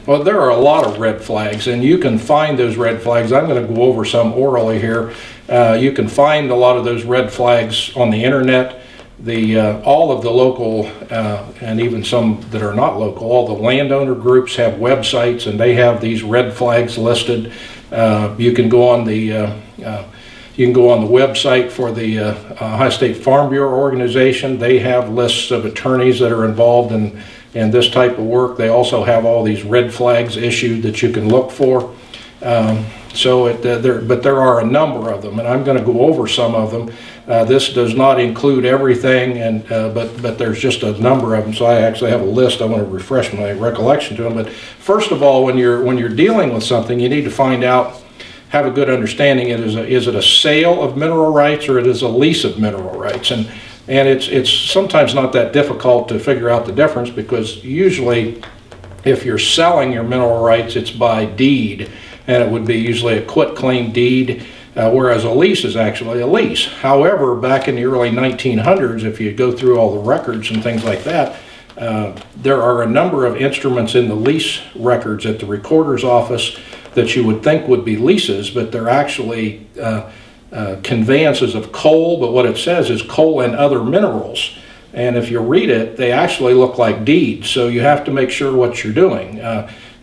Well, there are a lot of red flags, and you can find those red flags. I'm going to go over some orally here. You can find a lot of those red flags on the internet. All of the local, and even some that are not local, all the landowner groups have websites, and they have these red flags listed. You can go on the website for the Ohio State Farm Bureau organization. They have lists of attorneys that are involved in this type of work. They also have all these red flags issued that you can look for. But there are a number of them, and I'm going to go over some of them. This does not include everything, but there's just a number of them. So I actually have a list. I want to refresh my recollection to them. But first of all, when you're dealing with something, you need to find out, have a good understanding. Is it a sale of mineral rights, or it is a lease of mineral rights? And it's sometimes not that difficult to figure out the difference, because usually if you're selling your mineral rights, it's by deed, and it would be usually a quitclaim deed, whereas a lease is actually a lease. However, back in the early 1900s, if you go through all the records and things like that, there are a number of instruments in the lease records at the recorder's office that you would think would be leases, but they're actually conveyances of coal, but what it says is coal and other minerals. And if you read it, they actually look like deeds, so you have to make sure what you're doing.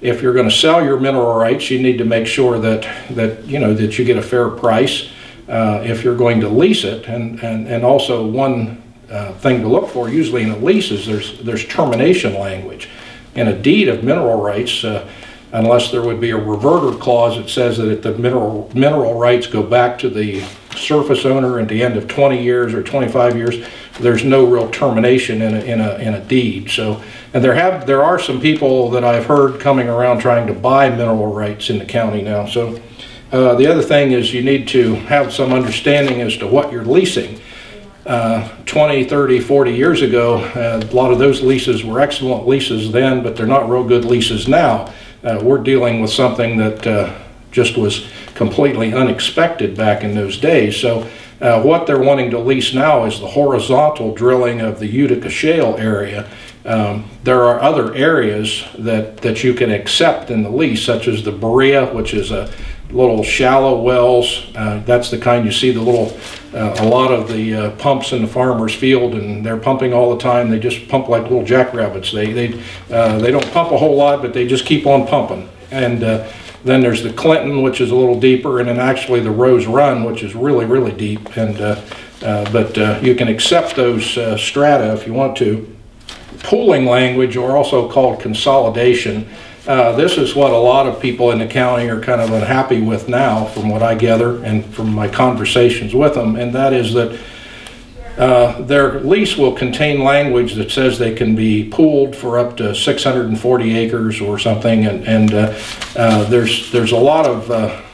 If you're going to sell your mineral rights, you need to make sure that you get a fair price. If you're going to lease it, and also one thing to look for usually in a lease is there's termination language. In a deed of mineral rights, unless there would be a reverter clause that says that if the mineral rights go back to the surface owner at the end of 20 years or 25 years, there's no real termination in a deed. So, and there are some people that I've heard coming around trying to buy mineral rights in the county now. So the other thing is you need to have some understanding as to what you're leasing. 20, 30, 40 years ago, a lot of those leases were excellent leases then, but they're not real good leases now. We're dealing with something that just was completely unexpected back in those days. So what they're wanting to lease now is the horizontal drilling of the Utica Shale area. There are other areas that you can accept in the lease, such as the Berea, which is a little shallow wells. That's the kind you see a lot of the pumps in the farmer's field, and they're pumping all the time. They just pump like little jackrabbits. They don't pump a whole lot, but they just keep on pumping. And then there's the Clinton, which is a little deeper, and then actually the Rose Run, which is really, really deep. But you can accept those strata if you want to. Pooling language, or also called consolidation. This is what a lot of people in the county are kind of unhappy with now, from what I gather and from my conversations with them, and that is that their lease will contain language that says they can be pooled for up to 640 acres or something, and there's a lot of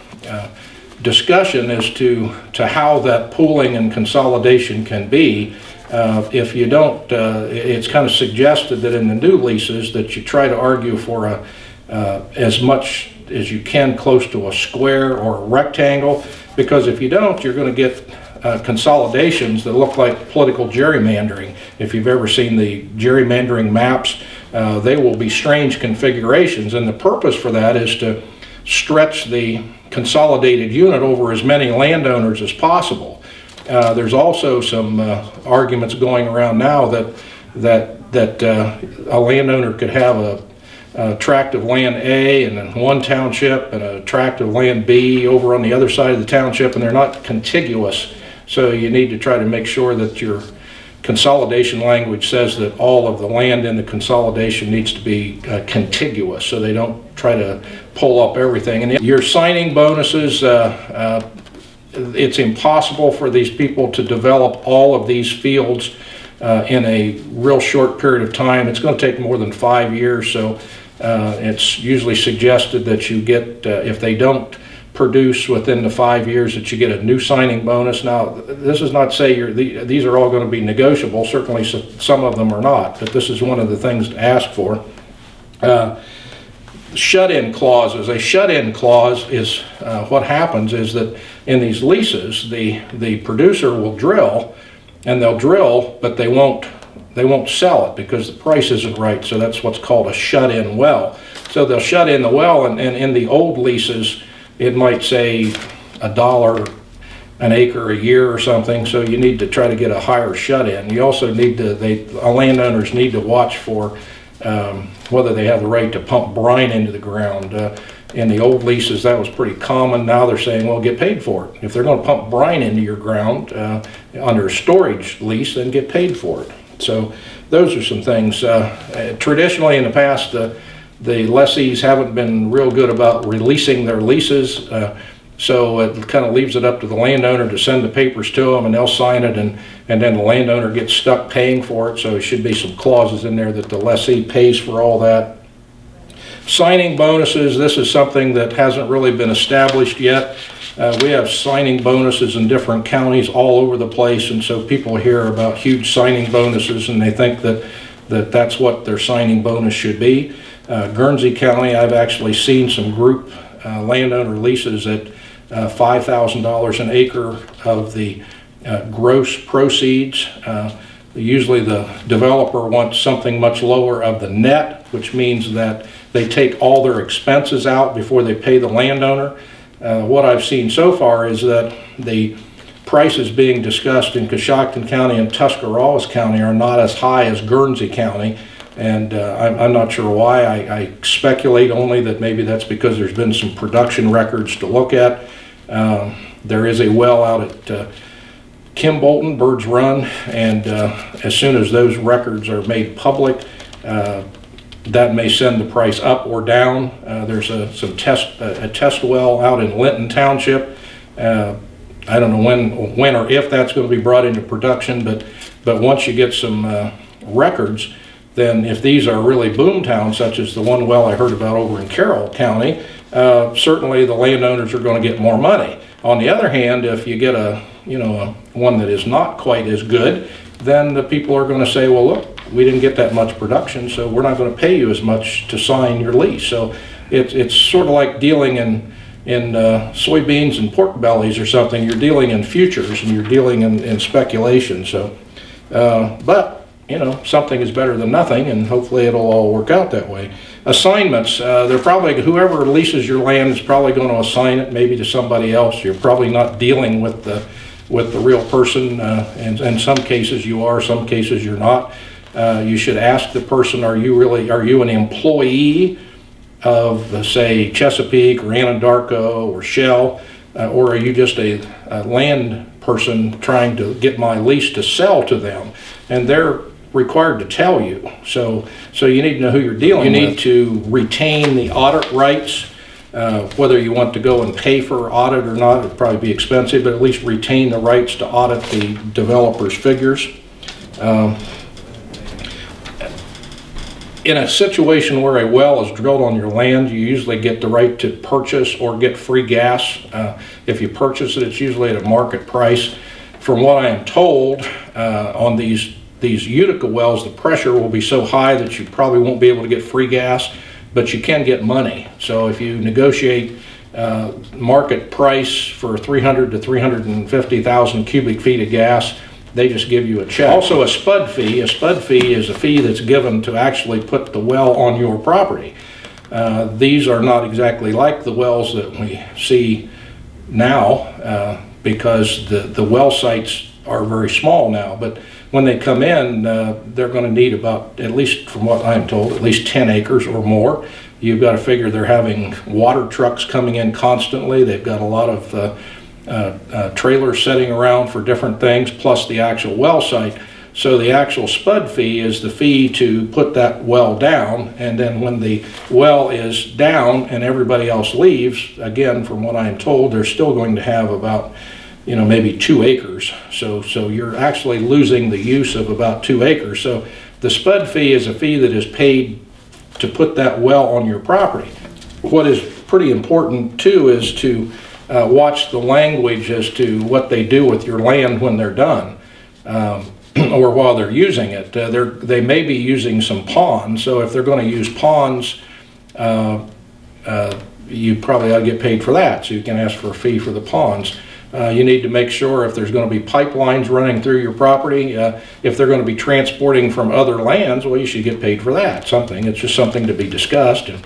discussion as to how that pooling and consolidation can be. If you don't, it's kind of suggested that in the new leases that you try to argue for as much as you can close to a square or a rectangle, because if you don't, you're going to get consolidations that look like political gerrymandering. If you've ever seen the gerrymandering maps, they will be strange configurations, and the purpose for that is to stretch the consolidated unit over as many landowners as possible. There's also some arguments going around now that a landowner could have a tract of land A in one township and a tract of land B over on the other side of the township, and they're not contiguous. So you need to try to make sure that your consolidation language says that all of the land in the consolidation needs to be contiguous, so they don't try to pull up everything. And your signing bonuses, it's impossible for these people to develop all of these fields in a real short period of time. It's going to take more than 5 years, so it's usually suggested that you get, if they don't produce within the 5 years, that you get a new signing bonus. Now, this is not to say these are all going to be negotiable. Certainly some of them are not, but this is one of the things to ask for. Shut-in clauses. A shut-in clause is what happens is that in these leases, the producer will drill, and they'll drill, but they won't they won't sell it because the price isn't right. So that's what's called a shut-in well. So they'll shut in the well, and in the old leases, it might say $1 an acre a year or something. So you need to try to get a higher shut-in. You also need to, landowners need to watch for whether they have the right to pump brine into the ground. In the old leases, that was pretty common. Now they're saying, well, get paid for it. If they're going to pump brine into your ground under a storage lease, then get paid for it. So those are some things. Traditionally in the past, the lessees haven't been real good about releasing their leases. So it kind of leaves it up to the landowner to send the papers to them, and they'll sign it, and then the landowner gets stuck paying for it. So there should be some clauses in there that the lessee pays for all that. Signing bonuses, this is something that hasn't really been established yet. We have signing bonuses in different counties all over the place, and so people hear about huge signing bonuses and they think that's what their signing bonus should be. Guernsey County, I've actually seen some group landowner leases at $5,000 an acre of the gross proceeds. Usually the developer wants something much lower of the net, which means that they take all their expenses out before they pay the landowner. What I've seen so far is that the prices being discussed in Coshocton County and Tuscarawas County are not as high as Guernsey County. And I'm not sure why. I speculate only that maybe that's because there's been some production records to look at. There is a well out at Kim Bolton, Bird's Run, and as soon as those records are made public, that may send the price up or down. There's a test well out in Linton Township. I don't know when or if that's going to be brought into production, but once you get some records, then if these are really boom towns, such as the one well I heard about over in Carroll County, certainly the landowners are going to get more money. On the other hand, if you get a one that is not quite as good, then the people are going to say, well, look, we didn't get that much production, so we're not going to pay you as much to sign your lease. So it's sort of like dealing in soybeans and pork bellies or something. You're dealing in futures and you're dealing in speculation. So, but something is better than nothing, and hopefully it'll all work out that way. Assignments, they're probably, whoever leases your land is probably going to assign it maybe to somebody else. You're probably not dealing with the real person. In some cases you are, some cases you're not. You should ask the person, are you an employee of, say, Chesapeake or Anadarko or Shale, or are you just a land person trying to get my lease to sell to them? And they're required to tell you. So you need to know who you're dealing with. You need to retain the audit rights. Whether you want to go and pay for audit or not, it'd probably be expensive, but at least retain the rights to audit the developer's figures. In a situation where a well is drilled on your land, you usually get the right to purchase or get free gas. If you purchase it, it's usually at a market price. From what I am told, on these Utica wells, the pressure will be so high that you probably won't be able to get free gas, but you can get money. So if you negotiate market price for 300 to 350,000 cubic feet of gas, they just give you a check. Also a spud fee. A spud fee is a fee that's given to actually put the well on your property. These are not exactly like the wells that we see now because the well sites are very small now, but when they come in, they're going to need about, at least from what I'm told, at least 10 acres or more. You've got to figure they're having water trucks coming in constantly. They've got a lot of trailers setting around for different things, plus the actual well site. So the actual spud fee is the fee to put that well down, and then when the well is down and everybody else leaves, again, from what I am told, they're still going to have about maybe 2 acres. So you're actually losing the use of about 2 acres. So the spud fee is a fee that is paid to put that well on your property. What is pretty important too is to watch the language as to what they do with your land when they're done, or while they're using it. They may be using some ponds, so if they're going to use ponds, you probably ought to get paid for that, so you can ask for a fee for the ponds. You need to make sure if there's going to be pipelines running through your property, if they're going to be transporting from other lands, well, you should get paid for that. It's just something to be discussed, and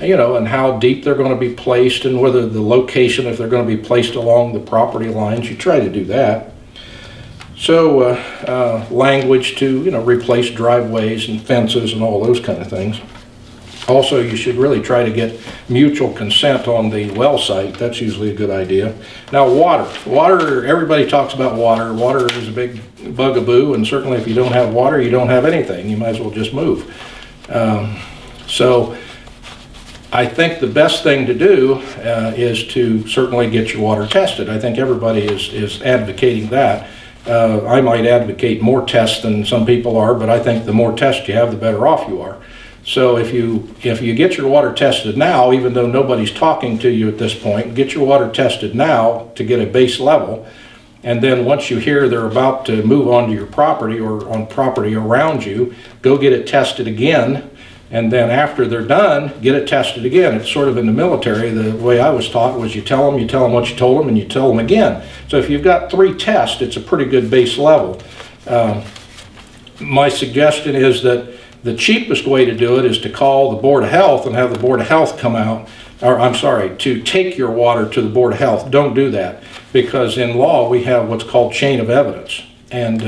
and how deep they're going to be placed, and whether the location, if they're going to be placed along the property lines, you try to do that. So language to replace driveways and fences and all those kind of things. Also, you should really try to get mutual consent on the well site. That's usually a good idea. Now, water, everybody talks about water. Water is a big bugaboo, and certainly if you don't have water, you don't have anything. You might as well just move. So I think the best thing to do is to certainly get your water tested. I think everybody is advocating that. I might advocate more tests than some people are, but I think the more tests you have, the better off you are. So if you get your water tested now, even though nobody's talking to you at this point, get your water tested now to get a base level. And then once you hear they're about to move onto your property or on property around you, go get it tested again. And then after they're done, get it tested again. It's sort of in the military, the way I was taught was you tell them what you told them, and you tell them again. So if you've got 3 tests, it's a pretty good base level. My suggestion is that the cheapest way to do it is to call the Board of Health and have the Board of Health come out, or I'm sorry, to take your water to the Board of Health. Don't do that, because in law we have what's called chain of evidence. And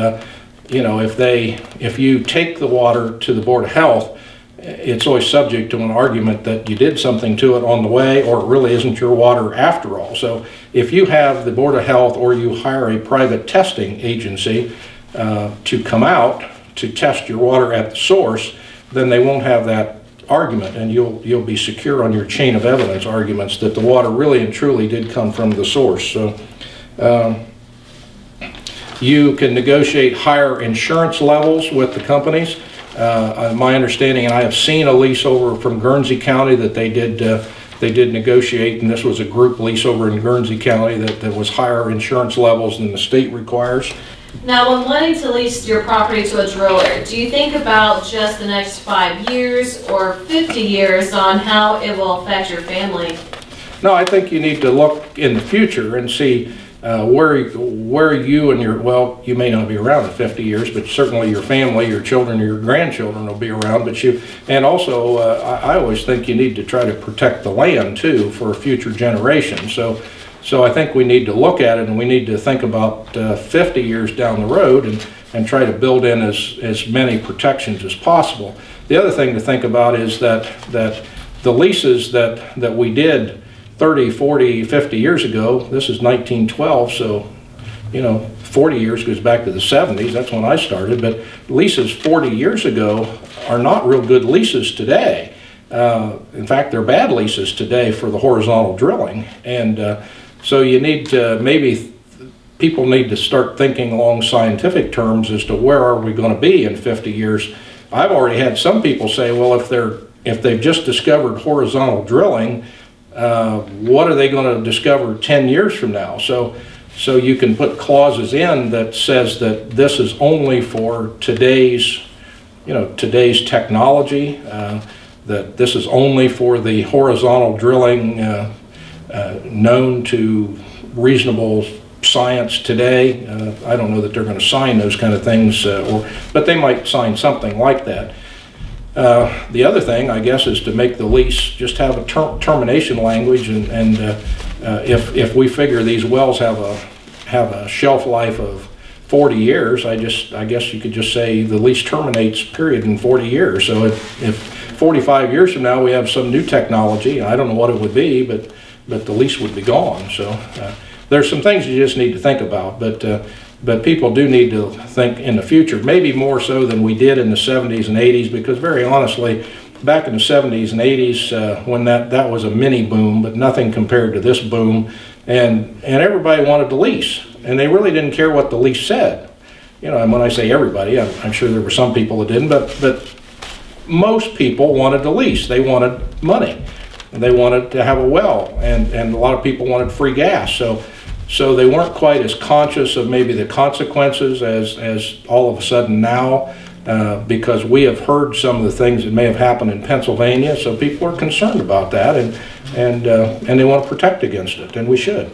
if you take the water to the Board of Health, it's always subject to an argument that you did something to it on the way, or it really isn't your water after all. So if you have the Board of Health, or you hire a private testing agency to come out to test your water at the source, then they won't have that argument, and you'll be secure on your chain of evidence arguments that the water really and truly did come from the source. So you can negotiate higher insurance levels with the companies. My understanding, and I have seen a lease over from Guernsey County that they did negotiate, and this was a group lease over in Guernsey County that was higher insurance levels than the state requires. Now, when wanting to lease your property to a driller, do you think about just the next 5 years or 50 years on how it will affect your family? No, I think you need to look in the future and see where you and you may not be around in 50 years, but certainly your family, your children, your grandchildren will be around. And also, I always think you need to try to protect the land too for future generations. So I think we need to look at it, and we need to think about 50 years down the road and try to build in as many protections as possible. The other thing to think about is that the leases that we did 30, 40, 50 years ago, this is 1912, so 40 years goes back to the 70s, that's when I started, but leases 40 years ago are not real good leases today. In fact, they're bad leases today for the horizontal drilling, and so you need to, maybe people need to start thinking along scientific terms as to where are we going to be in 50 years. I've already had some people say, well, if they've just discovered horizontal drilling, what are they going to discover 10 years from now? So you can put clauses in that says that this is only for today's technology, that this is only for the horizontal drilling known to reasonable science today. I don't know that they're going to sign those kind of things, but they might sign something like that. The other thing, I guess, is to make the lease just have a termination language, and if we figure these wells have a shelf life of 40 years, I guess you could just say the lease terminates, period, in 40 years. So if 45 years from now we have some new technology, I don't know what it would be, but the lease would be gone. So there's some things you just need to think about, but people do need to think in the future, maybe more so than we did in the 70s and 80s, because very honestly, back in the 70s and 80s, when that was a mini boom, but nothing compared to this boom, and everybody wanted to lease, and they really didn't care what the lease said. And when I say everybody, I'm sure there were some people that didn't, but most people wanted to lease. They wanted money, and they wanted to have a well, and a lot of people wanted free gas. So they weren't quite as conscious of maybe the consequences as all of a sudden now, because we have heard some of the things that may have happened in Pennsylvania. So people are concerned about that, and they want to protect against it, and we should.